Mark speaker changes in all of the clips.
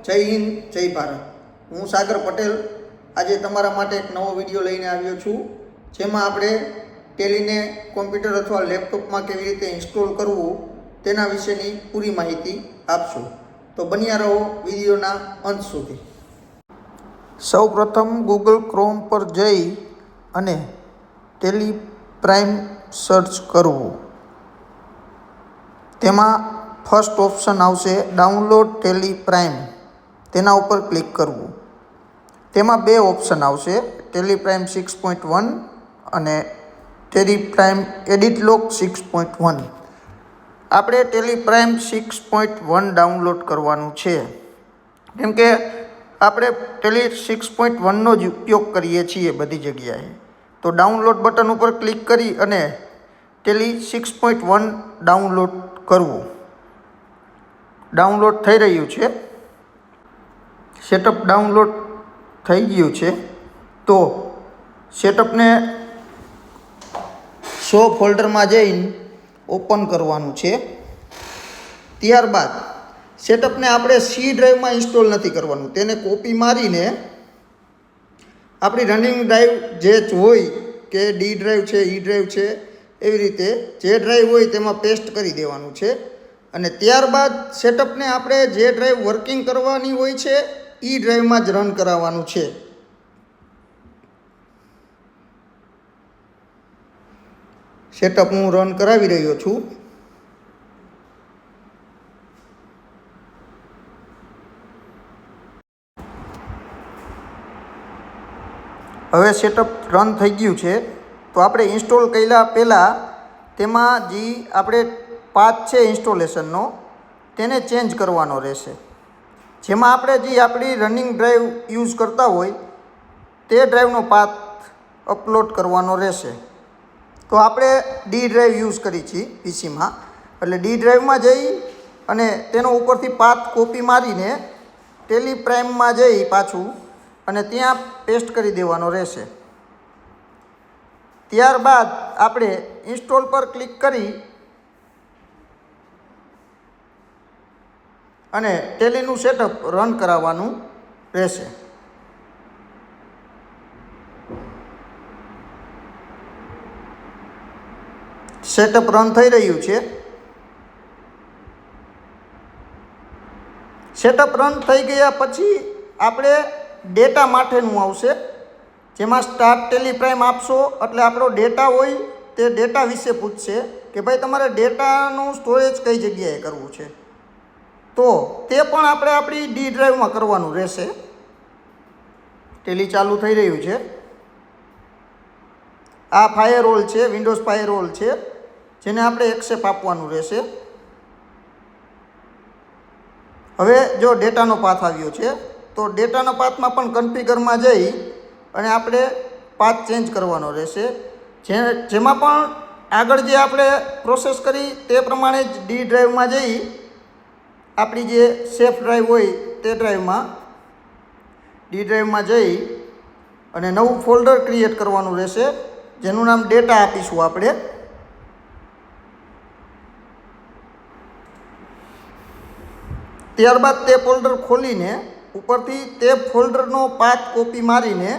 Speaker 1: જય હિન્દ, જય ભારત। હું સાગર પટેલ આજે તમારા માટે એક નવો વિડીયો લઈને આવ્યો છું, જેમાં આપણે ટેલીને કોમ્પ્યુટર અથવા લેપટોપમાં કેવી રીતે ઇન્સ્ટોલ કરવું તેના વિશેની પૂરી માહિતી આપશું। તો બન્યા રહો વિડીયોના અંત સુધી। સૌપ્રથમ ગૂગલ ક્રોમ પર જઈ અને ટેલી પ્રાઇમ સર્ચ કરવું। તેમાં ફર્સ્ટ ઓપ્શન આવશે ડાઉનલોડ ટેલી પ્રાઇમ, તેના ઉપર ક્લિક કરવું। તેમાં બે ઓપ્શન આવશે, ટેલી પ્રાઇમ 6.1 અને ટેલી પ્રાઇમ એડિટલોક 6.1। આપણે ટેલી પ્રાઇમ 6.1 ડાઉનલોડ કરવાનું છે, કેમ કે આપણે ટેલી 6.1નો જ ઉપયોગ કરીએ છીએ બધી જગ્યાએ। તો ડાઉનલોડ બટન ઉપર ક્લિક કરી અને ટેલી 6.1 ડાઉનલોડ કરવું। ડાઉનલોડ થઈ રહ્યું છે, સેટઅપ ડાઉનલોડ થઈ ગયું છે। તો સેટઅપને શો ફોલ્ડરમાં જઈને ઓપન કરવાનું છે। ત્યારબાદ સેટઅપને આપણે સી ડ્રાઈવમાં ઇન્સ્ટોલ નથી કરવાનું, તેને કોપી મારીને આપણી રનિંગ ડ્રાઈવ જે હોય કે ડી ડ્રાઈવ છે, ઈ ડ્રાઈવ છે, એવી રીતે જે ડ્રાઈવ હોય તેમાં પેસ્ટ કરી દેવાનું છે। અને ત્યારબાદ સેટઅપને આપણે જે ડ્રાઈવ વર્કિંગ કરવાની હોય છે એ ડ્રાઈવમાં જ રન કરાવવાનું છે। સેટઅપ હું રન કરાવી રહ્યો છું। હવે સેટઅપ રન થઈ ગયું છે। તો આપણે ઇન્સ્ટોલ કર્યા પહેલાં તેમાં જે આપણે પાથ છે ઇન્સ્ટોલેશનનો તેને ચેન્જ કરવાનો રહેશે। જેમાં આપણે જે આપણી રનિંગ ડ્રાઈવ યુઝ કરતા હોય તે ડ્રાઈવનો પાથ અપલોડ કરવાનો રહેશે। તો આપણે ડી ડ્રાઈવ યુઝ કરી છીએ પીસીમાં, એટલે ડી ડ્રાઈવમાં જઈ અને તેનો ઉપરથી પાથ કોપી મારીને ટેલી પ્રાઇમમાં જઈ પાછું અને ત્યાં પેસ્ટ કરી દેવાનો રહેશે। ત્યારબાદ આપણે ઇન્સ્ટોલ પર ક્લિક કરી અને ટેલીનું સેટઅપ રન કરાવવાનું રહેશે। સેટઅપ રન થઈ રહ્યું છે। સેટઅપ રન થઈ ગયા પછી આપણે ડેટા માટેનું આવશે, જેમાં સ્ટાર્ટ ટેલી પ્રાઇમ આપશો એટલે આપણો ડેટા હોય તે ડેટા વિશે પૂછશે કે ભાઈ તમારે ડેટાનું સ્ટોરેજ કઈ જગ્યાએ કરવું છે। તો તે પણ આપણે આપણી ડી ડ્રાઈવમાં કરવાનું રહેશે। ટેલી ચાલુ થઈ રહ્યું છે। આ ફાયરવોલ છે, વિન્ડોઝ ફાયરવોલ છે, જેને આપણે એક્સેપ્ટ આપવાનું રહેશે। હવે જો ડેટાનો પાથ આવ્યો છે તો ડેટાના પાથમાં પણ કન્ફિગરમાં જઈ અને આપણે પાથ ચેન્જ કરવાનો રહેશે। જેમાં પણ આગળ જે આપણે પ્રોસેસ કરી તે પ્રમાણે જ ડી ડ્રાઈવમાં જઈ આપણી જે સેફ ડ્રાઈવ હોય તે ડ્રાઈવમાં ડી ડ્રાઈવમાં જઈ અને નવું ફોલ્ડર ક્રિએટ કરવાનું રહેશે, જેનું નામ ડેટા આપીશું આપણે। ત્યારબાદ તે ફોલ્ડર ખોલીને ઉપરથી તે ફોલ્ડરનો પાથ કોપી મારીને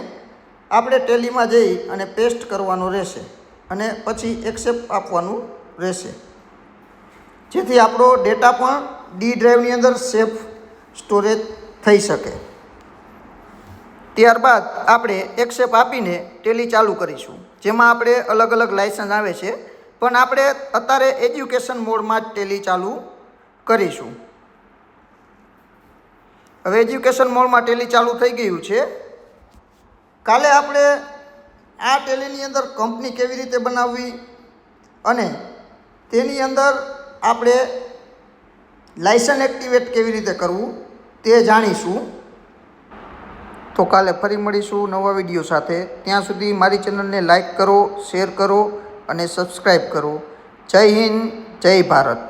Speaker 1: આપણે ટેલીમાં જઈ અને પેસ્ટ કરવાનો રહેશે અને પછી એક્સેપ્ટ આપવાનું રહેશે, જેથી આપણો ડેટા પણ ડી ડ્રાઈવની અંદર સેફ સ્ટોરેજ થઈ શકે। ત્યારબાદ આપણે એક્સેપ્ટ આપીને ટેલી ચાલુ કરીશું, જેમાં આપણે અલગ અલગ લાઇસન્સ આવે છે, પણ આપણે અત્યારે એજ્યુકેશન મોડમાં જ ટેલી ચાલુ કરીશું। હવે એજ્યુકેશન મોડમાં ટેલી ચાલુ થઈ ગયું છે। કાલે આપણે આ ટેલીની અંદર કંપની કેવી રીતે બનાવવી અને તેની અંદર આપણે લાઇસન્સ એક્ટિવેટ કેવી રીતે કરવું તે જાણીશું। તો કાલે ફરી મળીશું નવા વિડીયો સાથે। ત્યાં સુધી મારી ચેનલને લાઈક કરો, શેર કરો અને સબસ્ક્રાઈબ કરો। જય હિન્દ, જય ભારત।